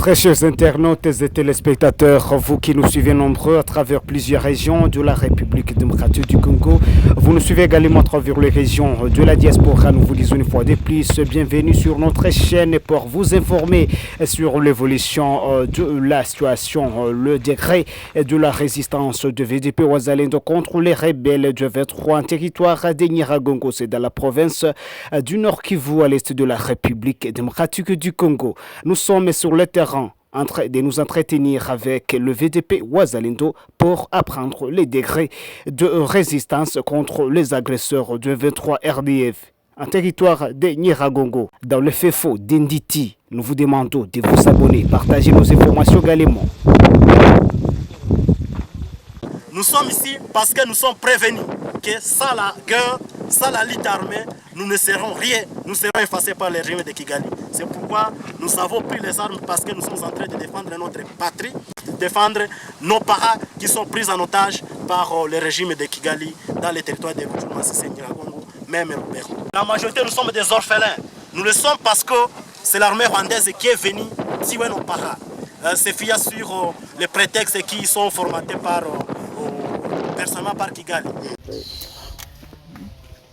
Très chers internautes et téléspectateurs, vous qui nous suivez nombreux à travers plusieurs régions de la République démocratique du Congo, vous nous suivez également à travers les régions de la diaspora. Nous vous disons une fois de plus, bienvenue sur notre chaîne pour vous informer sur l'évolution de la situation, le degré de la résistance de VDP Wazalendo contre les rebelles de 23 en territoire de Nyiragongo, c'est dans la province du Nord Kivu à l'est de la République démocratique du Congo. Nous sommes sur le terrain en train de nous entretenir avec le VDP Wazalendo pour apprendre les degrés de résistance contre les agresseurs de 23 RDF en territoire de Nyiragongo. Dans le fait faux d'Inditi, nous vous demandons de vous abonner, partager nos informations également. Nous sommes ici parce que nous sommes prévenus que sans la guerre, sans la lutte armée, nous ne serons rien, nous serons effacés par le régime de Kigali. C'est pourquoi nous avons pris les armes parce que nous sommes en train de défendre notre patrie, de défendre nos parents qui sont pris en otage par le régime de Kigali dans les territoires de Rutshuru, Nyiragongo, même Lubero. La majorité, nous sommes des orphelins. Nous le sommes parce que c'est l'armée rwandaise qui est venue tuer nos parents. C'est fier sur les prétextes qui sont formatés personnellement par Kigali.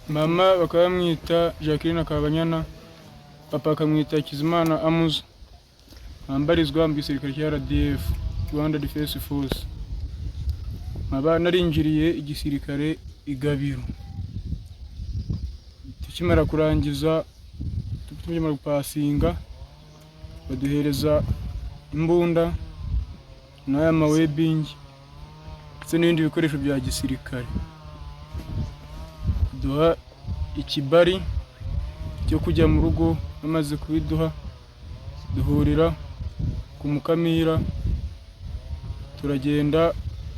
Mama bakamwita Jacqueline Kabanyana, papa akamwita Kizimana Amuza, ambarizwa mu gisirikare cya RDF, Rwanda Defense Force. Maba narinjiriye igisirikare igabiro. Tukimara kurangiza tukimara gupasinga baduhereza imbunda n'aya mawebing ndetse n'ibindi bikoresho bya gisirikare. Duha ikibari cyo kujya mu rugo, bamaze kubiduha duhurira ku Mukamira, turagenda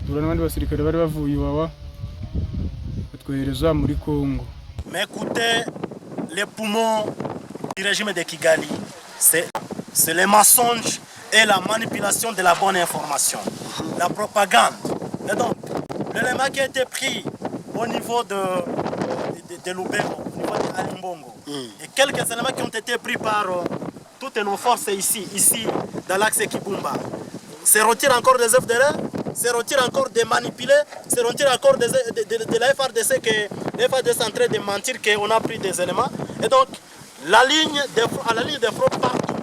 duhura n'abandi basirikare bari bavuye Iwawa batwohereza muri Congo. Mais écoutez, les poumons du régime de Kigali, c'est le mensonge et la manipulation de la bonne information, la propagande. Et donc, l'élément qui a été pris au niveau de Lubero, au niveau de Alimbongo, et quelques éléments qui ont été pris par toutes nos forces ici dans l'axe Kibumba, se retire encore des FDR, se retire encore des manipulés, se retire encore de la FRDC, que la FRDC est en train de mentir qu'on a pris des éléments. Et donc, la ligne de front partout.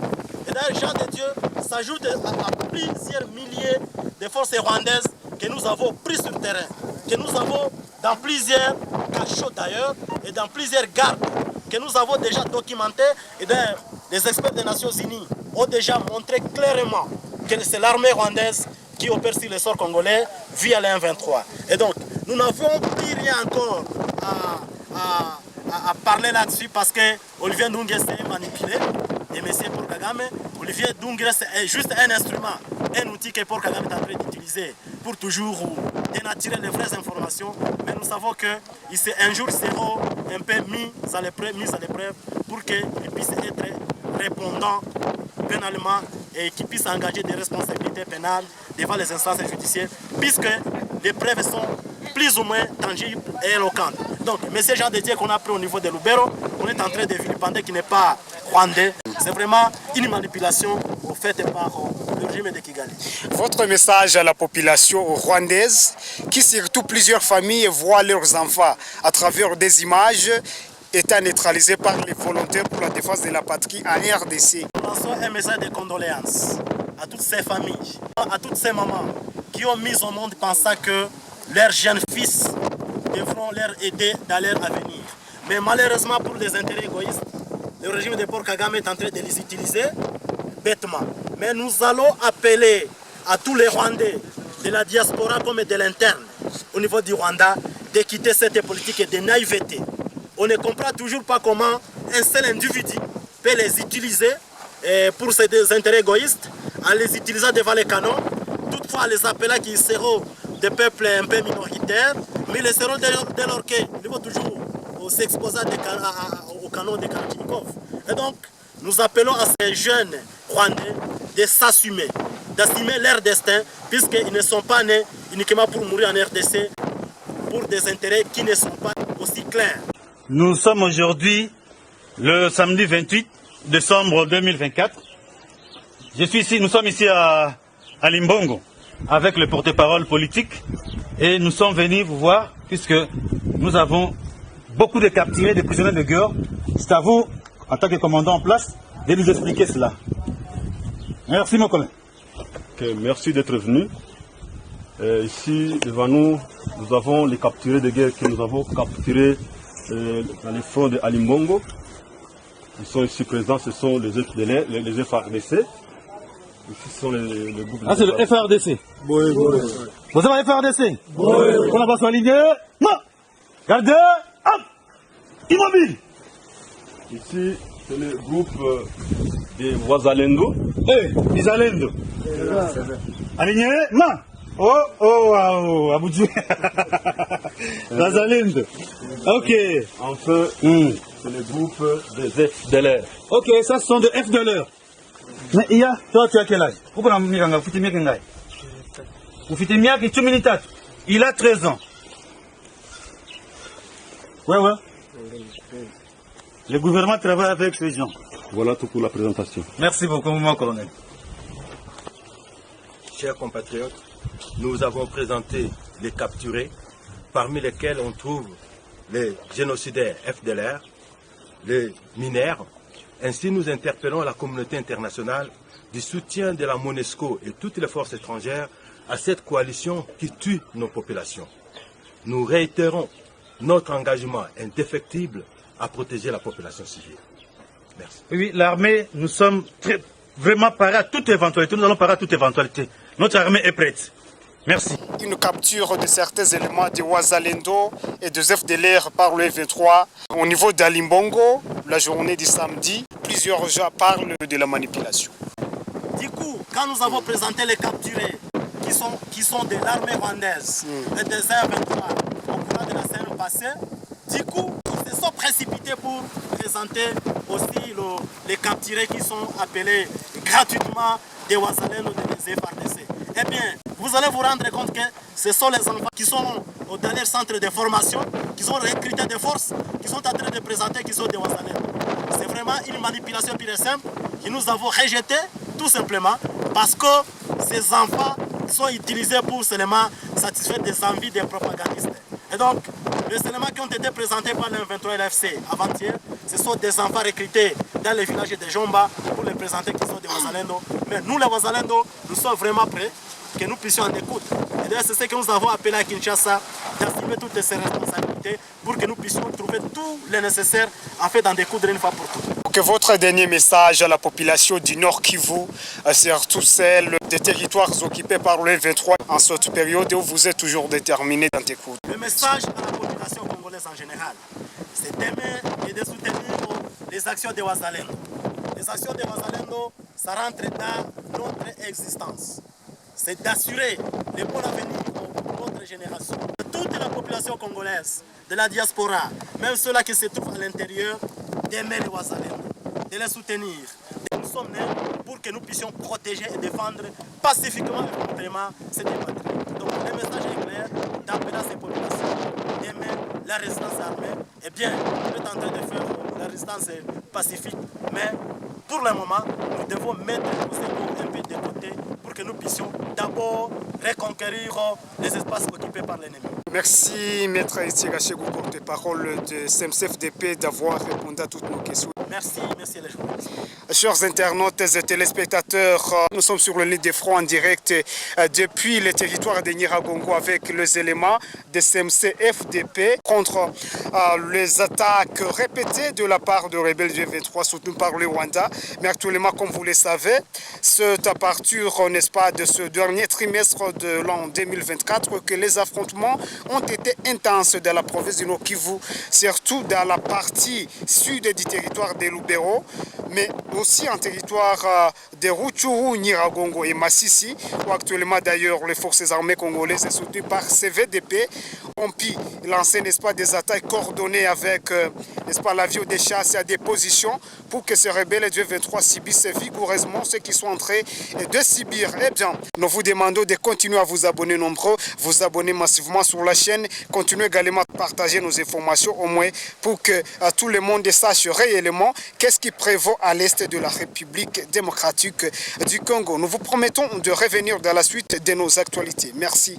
Et d'ailleurs, Jean de Dieu s'ajoute à plusieurs milliers de forces rwandaises que nous avons pris sur le terrain, que nous avons dans plusieurs cachots d'ailleurs, et dans plusieurs gardes, que nous avons déjà documentés. Et d'ailleurs, les experts des Nations Unies ont déjà montré clairement que c'est l'armée rwandaise qui opère sur le sol congolais via les 1-23. Et donc, nous n'avons plus rien encore à parler là-dessus parce que Olivier Ndoungé s'est manipulé, et M. Paul Kagame, Olivier Ndoungé c'est juste un instrument, un outil que Paul Kagame est en train d'utiliser pour toujours dénaturer les vraies informations. Mais nous savons qu'un jour seront un peu mis à l'épreuve pour qu'ils puissent être répondants pénalement et qu'ils puissent engager des responsabilités pénales devant les instances judiciaires, puisque les preuves sont plus ou moins tangibles et éloquentes. Donc, mais ces gens de Dieu qu'on a pris au niveau de Lubero, on est en train de vilipender qui n'est pas rwandais. C'est vraiment une manipulation faite par le régime de Kigali. Votre message à la population rwandaise, qui surtout plusieurs familles voient leurs enfants à travers des images étant neutralisés par les volontaires pour la défense de la patrie en RDC. Nous lançons un message de condoléances à toutes ces familles, à toutes ces mamans qui ont mis au monde pensant que leurs jeunes fils devront leur aider dans leur avenir. Mais malheureusement pour des intérêts égoïstes, le régime de Paul Kagame est en train de les utiliser bêtement. Mais nous allons appeler à tous les Rwandais, de la diaspora comme de l'interne, au niveau du Rwanda, de quitter cette politique de naïveté. On ne comprend toujours pas comment un seul individu peut les utiliser pour ses intérêts égoïstes, en les utilisant devant les canons, toutefois les appelant qui seront des peuples un peu minoritaires, mais ils seront dès lors qu'ils vont toujours s'exposer au canon de Kalachnikov. Et donc, nous appelons à ces jeunes Rwandais de s'assumer, d'assumer leur destin, puisqu'ils ne sont pas nés uniquement pour mourir en RDC, pour des intérêts qui ne sont pas aussi clairs. Nous sommes aujourd'hui le samedi 28 décembre 2024. Nous sommes ici à Limbongo avec le porte-parole politique et nous sommes venus vous voir puisque nous avons beaucoup de capturés, de prisonniers de guerre. C'est à vous, en tant que commandant en place, de nous expliquer cela. Merci mon collègue. Okay, merci d'être venu. Ici, devant nous, nous avons les capturés de guerre que nous avons capturés dans les fronts de Alimbongo. Ils sont ici présents, ce sont les FARDC. Ici sont les groupes. Ah, c'est le FARDC. Oui. Vous avez FARDC? Oui. On a pas aligné. Non. Gardez. Hop. Immobile. Ici, c'est le groupe des Wazalendo. Wazalendo. Aligné? Non. Oh, Aboudjou. Wazalendo. Ok. Enfin, c'est le groupe des FDLR. Ok, ça ce sont des FDLR. Mais toi tu as quel âge? Pourquoi vous il a 13 ans. Ouais. Le gouvernement travaille avec ces gens. Voilà tout pour la présentation. Merci beaucoup, mon colonel. Chers compatriotes, nous avons présenté les capturés, parmi lesquels on trouve les génocidaires FDLR, les mineurs. Ainsi, nous interpellons la communauté internationale du soutien de la MONUSCO et toutes les forces étrangères à cette coalition qui tue nos populations. Nous réitérons notre engagement indéfectible à protéger la population civile. Merci. Oui, l'armée, nous sommes vraiment parés à toute éventualité. Nous allons parer à toute éventualité. Notre armée est prête. Merci. Une capture de certains éléments de Wazalendo et de FDLR par le F23 au niveau d'Alimbongo, la journée du samedi. Plusieurs gens parlent de la manipulation. Du coup, quand nous avons présenté les capturés qui sont de l'armée rwandaise et des F23 au cours de la semaine passée, du coup, ils se sont précipités pour présenter aussi les capturés qui sont appelés gratuitement des Wazalendo et des FARDC. Eh bien, vous allez vous rendre compte que ce sont les enfants qui sont dans leur centre de formation, qui sont recrutés de force, qui sont en train de présenter qui sont des Wazalendo. C'est vraiment une manipulation pure et simple que nous avons rejetée tout simplement parce que ces enfants sont utilisés pour seulement satisfaire des envies des propagandistes. Et donc, les éléments qui ont été présentés par le 23 LFC avant-hier, ce sont des enfants recrutés dans les villages de Jomba pour les présenter qui sont des Wazalendo. Mais nous, les Wazalendo, nous sommes vraiment prêts que nous puissions en écouter. Et d'ailleurs, c'est ce que nous avons appelé à Kinshasa d'assumer toutes ces responsabilités pour que nous puissions trouver tout le nécessaire afin d'en découdre une fois pour toutes. Que votre dernier message à la population du Nord Kivu, surtout celle des territoires occupés par le 23 en cette période où vous êtes toujours déterminé dans tes cours. Le message à la population congolaise en général, c'est d'aimer et de soutenir les actions de Wazalendo. Les actions de Wazalendo, ça rentre dans notre existence. C'est d'assurer le bon avenir de notre génération. Toute la population congolaise, de la diaspora, même ceux-là qui se trouvent à l'intérieur, d'aimer les Wazalendo, de les soutenir. Nous sommes nés pour que nous puissions protéger et défendre pacifiquement et complètement cette patrie. Donc le message est clair, d'appeler à ces populations d'aimer la résistance armée. Eh bien, on est en train de faire la résistance pacifique, mais pour le moment, nous devons mettre nos égos un peu de côté pour que nous puissions d'abord reconquérir les espaces occupés par l'ennemi. Merci, Maître Itigachegou, porte-parole de SMCFDP, d'avoir répondu à toutes nos questions. Merci les journalistes. Chers internautes et téléspectateurs, nous sommes sur le lit de front en direct depuis le territoire de Nyiragongo avec les éléments de SMCFDP contre les attaques répétées de la part de rebelles du 23 soutenus par le Rwanda. Mais actuellement, comme vous le savez, c'est à partir, n'est-ce pas, de ce dernier trimestre de l'an 2024 que les affrontements ont été intenses dans la province du Nord Kivu, surtout dans la partie sud du territoire de Lubero, mais aussi en territoire de Rutshuru, Nyiragongo et Massissi, où actuellement d'ailleurs les forces armées congolaises soutenues par CVDP ont pu lancer, n'est-ce pas, des attaques coordonnées avec, n'est-ce pas, l'avion des chasses à des positions pour que ces rebelles du 23 subissent vigoureusement ceux qui sont en train de subir. Eh bien, nous vous demandons de continuer à vous abonner nombreux, vous abonner massivement sur la chaîne, continuez également à partager nos informations au moins pour que tout le monde sache réellement qu'est-ce qui prévaut à l'est de la République démocratique du Congo. Nous vous promettons de revenir dans la suite de nos actualités. Merci.